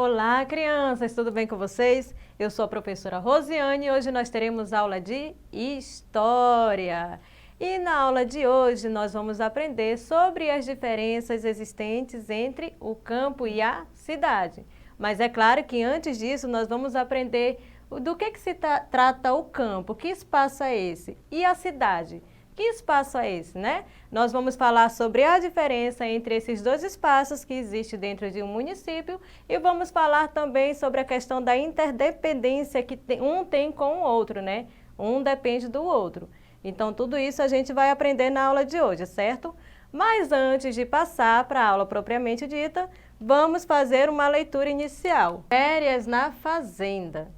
Olá, crianças, tudo bem com vocês? Eu sou a professora Rosiane e hoje nós teremos aula de História. E na aula de hoje nós vamos aprender sobre as diferenças existentes entre o campo e a cidade. Mas é claro que antes disso nós vamos aprender do que se trata o campo, que espaço é esse, e a cidade. Que espaço é esse, né? Nós vamos falar sobre a diferença entre esses dois espaços que existem dentro de um município e vamos falar também sobre a questão da interdependência que um tem com o outro, né? Um depende do outro. Então, tudo isso a gente vai aprender na aula de hoje, certo? Mas antes de passar para a aula propriamente dita, vamos fazer uma leitura inicial. Férias na fazenda.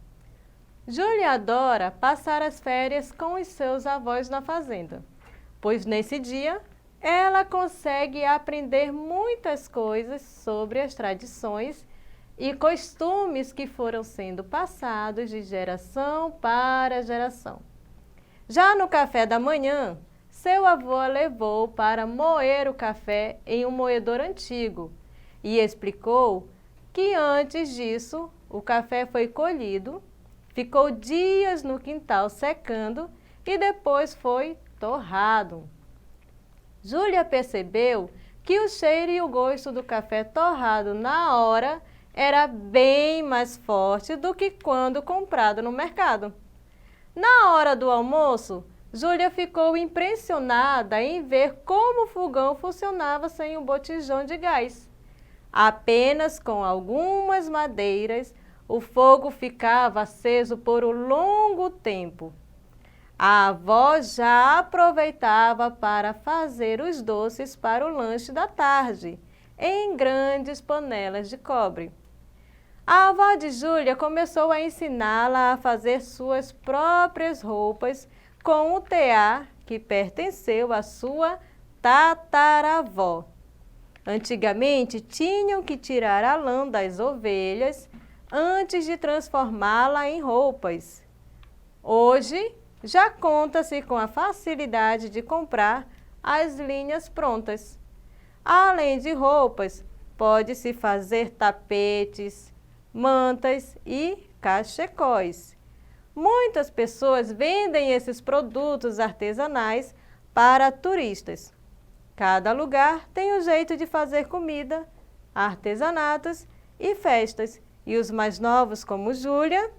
Júlia adora passar as férias com os seus avós na fazenda, pois nesse dia ela consegue aprender muitas coisas sobre as tradições e costumes que foram sendo passados de geração para geração. Já no café da manhã, seu avô a levou para moer o café em um moedor antigo e explicou que antes disso o café foi colhido, ficou dias no quintal secando e depois foi torrado. Júlia percebeu que o cheiro e o gosto do café torrado na hora era bem mais forte do que quando comprado no mercado. Na hora do almoço, Júlia ficou impressionada em ver como o fogão funcionava sem um botijão de gás. Apenas com algumas madeiras, o fogo ficava aceso por um longo tempo. A avó já aproveitava para fazer os doces para o lanche da tarde, em grandes panelas de cobre. A avó de Júlia começou a ensiná-la a fazer suas próprias roupas com o tear que pertenceu à sua tataravó. Antigamente, tinham que tirar a lã das ovelhas antes de transformá-la em roupas. Hoje, já conta-se com a facilidade de comprar as linhas prontas. Além de roupas, pode-se fazer tapetes, mantas e cachecóis. Muitas pessoas vendem esses produtos artesanais para turistas. Cada lugar tem um jeito de fazer comida, artesanatos e festas. E os mais novos, como Júlia,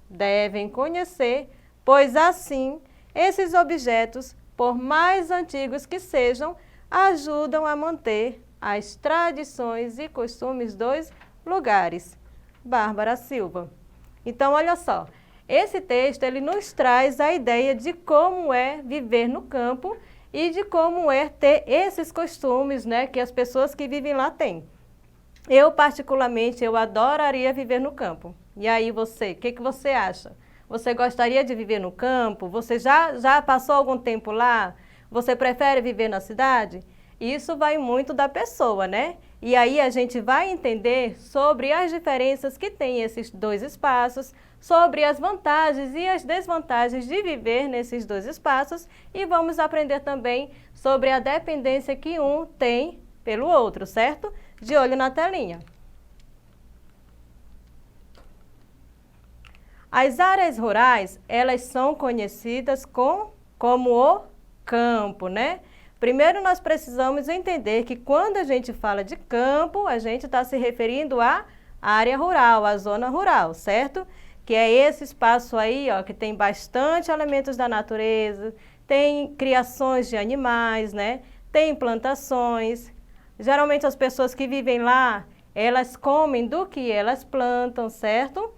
devem conhecer, pois assim, esses objetos, por mais antigos que sejam, ajudam a manter as tradições e costumes dos lugares. Bárbara Silva. Então, olha só, esse texto ele nos traz a ideia de como é viver no campo e de como é ter esses costumes, né, que as pessoas que vivem lá têm. Eu, particularmente, eu adoraria viver no campo. E aí você, o que você acha? Você gostaria de viver no campo? Você já passou algum tempo lá? Você prefere viver na cidade? Isso vai muito da pessoa, né? E aí a gente vai entender sobre as diferenças que tem esses dois espaços, sobre as vantagens e as desvantagens de viver nesses dois espaços e vamos aprender também sobre a dependência que um tem pelo outro, certo? De olho na telinha. As áreas rurais, elas são conhecidas como o campo, né? Primeiro nós precisamos entender que quando a gente fala de campo, a gente está se referindo à área rural, à zona rural, certo? Que é esse espaço aí, ó, que tem bastante elementos da natureza, tem criações de animais, né? Tem plantações. Geralmente as pessoas que vivem lá, elas comem do que elas plantam, certo?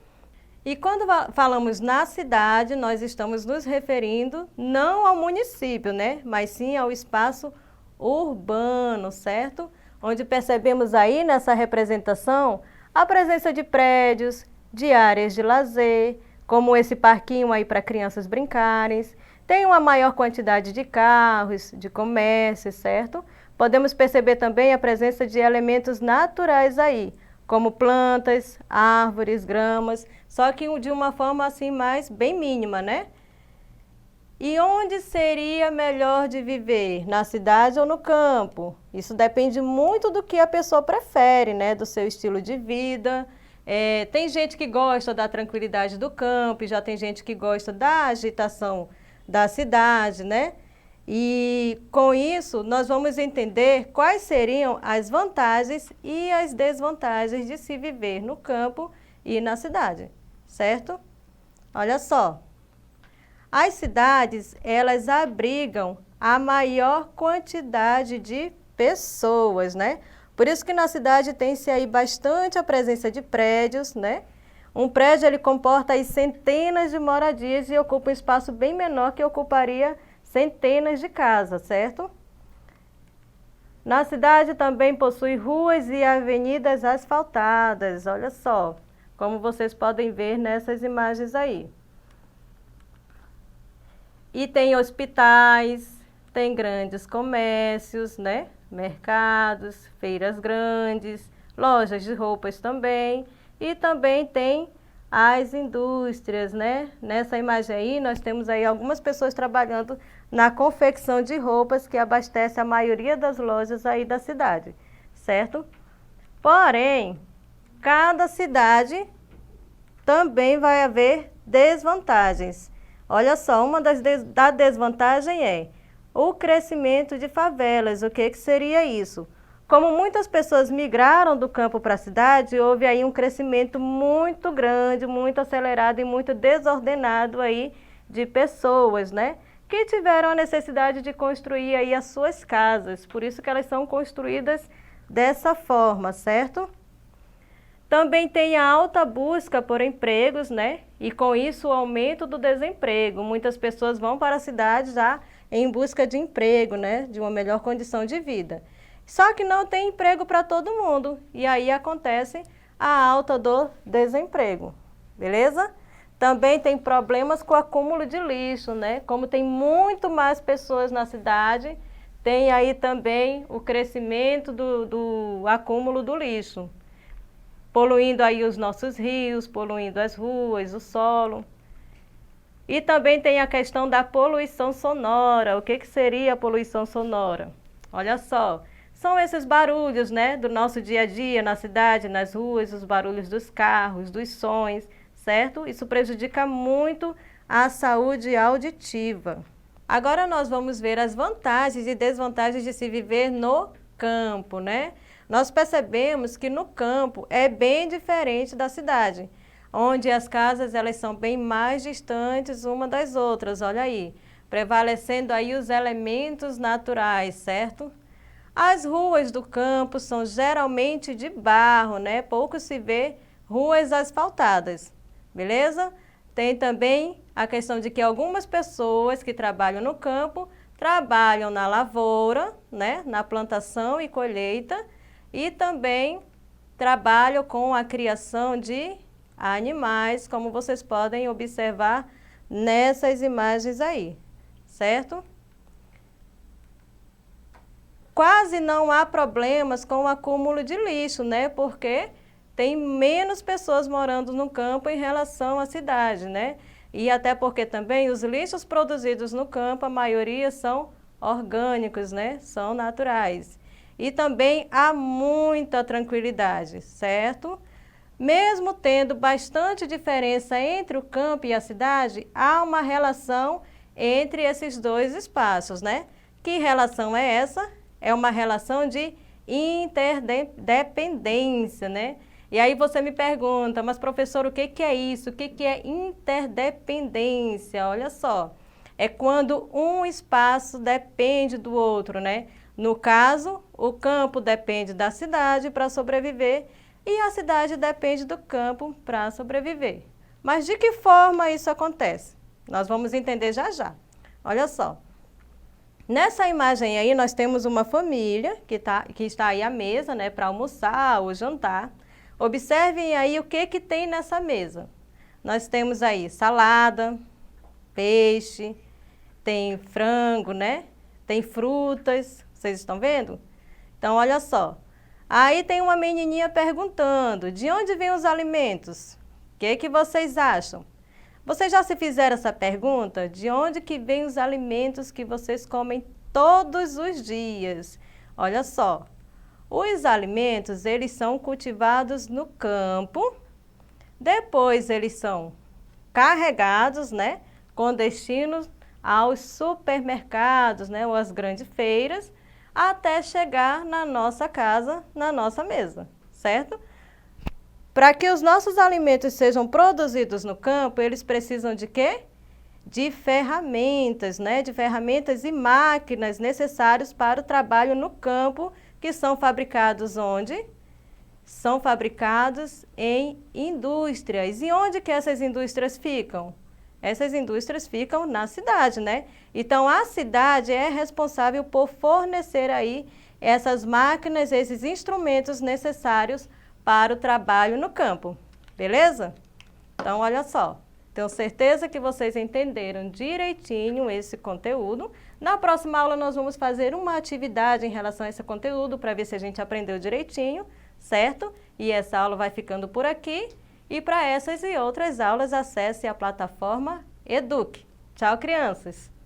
E quando falamos na cidade, nós estamos nos referindo não ao município, né? Mas sim ao espaço urbano, certo? Onde percebemos aí nessa representação a presença de prédios, de áreas de lazer, como esse parquinho aí para crianças brincarem. Tem uma maior quantidade de carros, de comércio, certo? Podemos perceber também a presença de elementos naturais aí, como plantas, árvores, gramas, só que de uma forma assim mais bem mínima, né? E onde seria melhor de viver? Na cidade ou no campo? Isso depende muito do que a pessoa prefere, né? Do seu estilo de vida. Tem gente que gosta da tranquilidade do campo, e já tem gente que gosta da agitação da cidade, né? E com isso, nós vamos entender quais seriam as vantagens e as desvantagens de se viver no campo e na cidade, certo? Olha só, as cidades, elas abrigam a maior quantidade de pessoas, né? Por isso que na cidade tem-se aí bastante a presença de prédios, né? Um prédio, ele comporta aí centenas de moradias e ocupa um espaço bem menor que ocuparia centenas de casas, certo? Na cidade também possui ruas e avenidas asfaltadas, olha só, como vocês podem ver nessas imagens aí. E tem hospitais, tem grandes comércios, né? Mercados, feiras grandes, lojas de roupas também. E também tem as indústrias, né? Nessa imagem aí, nós temos aí algumas pessoas trabalhando na confecção de roupas que abastece a maioria das lojas aí da cidade, certo? Porém, cada cidade também vai haver desvantagens. Olha só, uma das desvantagens é o crescimento de favelas. O que seria isso? Como muitas pessoas migraram do campo para a cidade, houve aí um crescimento muito grande, muito acelerado e muito desordenado aí de pessoas, né? Que tiveram a necessidade de construir aí as suas casas. Por isso que elas são construídas dessa forma, certo? Também tem a alta busca por empregos, né? E com isso o aumento do desemprego. Muitas pessoas vão para a cidade já em busca de emprego, né? De uma melhor condição de vida. Só que não tem emprego para todo mundo. E aí acontece a alta do desemprego, beleza? Também tem problemas com o acúmulo de lixo, né? Como tem muito mais pessoas na cidade, tem aí também o crescimento do acúmulo do lixo. Poluindo aí os nossos rios, poluindo as ruas, o solo. E também tem a questão da poluição sonora. O que seria a poluição sonora? Olha só, são esses barulhos, né, do nosso dia a dia na cidade, nas ruas, os barulhos dos carros, dos sons, certo? Isso prejudica muito a saúde auditiva. Agora nós vamos ver as vantagens e desvantagens de se viver no campo, né? Nós percebemos que no campo é bem diferente da cidade, onde as casas elas são bem mais distantes uma das outras, olha aí, prevalecendo aí os elementos naturais, certo? As ruas do campo são geralmente de barro, né? Pouco se vê ruas asfaltadas, beleza? Tem também a questão de que algumas pessoas que trabalham no campo trabalham na lavoura, né? Na plantação e colheita, e também trabalham com a criação de animais, como vocês podem observar nessas imagens aí, certo? Quase não há problemas com o acúmulo de lixo, né? Porque tem menos pessoas morando no campo em relação à cidade, né? E até porque também os lixos produzidos no campo, a maioria são orgânicos, né? São naturais. E também há muita tranquilidade, certo? Mesmo tendo bastante diferença entre o campo e a cidade, há uma relação entre esses dois espaços, né? Que relação é essa? É uma relação de interdependência, né? E aí você me pergunta, mas professor, o que é isso? O que é interdependência? Olha só, é quando um espaço depende do outro, né? No caso, o campo depende da cidade para sobreviver e a cidade depende do campo para sobreviver. Mas de que forma isso acontece? Nós vamos entender já já. Olha só. Nessa imagem aí, nós temos uma família que está aí à mesa, né, para almoçar ou jantar. Observem aí o que tem nessa mesa. Nós temos aí salada, peixe, tem frango, né? Tem frutas, vocês estão vendo? Então, olha só. Aí tem uma menininha perguntando, de onde vêm os alimentos? O que vocês acham? Vocês já se fizeram essa pergunta? De onde que vêm os alimentos que vocês comem todos os dias? Olha só, os alimentos, eles são cultivados no campo, Depois eles são carregados, né, com destino aos supermercados, né, ou às grandes feiras, até chegar na nossa casa, na nossa mesa, certo? Para que os nossos alimentos sejam produzidos no campo, eles precisam de quê? De ferramentas, né? De ferramentas e máquinas necessárias para o trabalho no campo, que são fabricados onde? São fabricados em indústrias. E onde que essas indústrias ficam? Essas indústrias ficam na cidade, né? Então, a cidade é responsável por fornecer aí essas máquinas, esses instrumentos necessários para o trabalho no campo, beleza? Então, olha só, tenho certeza que vocês entenderam direitinho esse conteúdo. Na próxima aula nós vamos fazer uma atividade em relação a esse conteúdo para ver se a gente aprendeu direitinho, certo? E essa aula vai ficando por aqui. E para essas e outras aulas, acesse a plataforma Eduque. Tchau, crianças!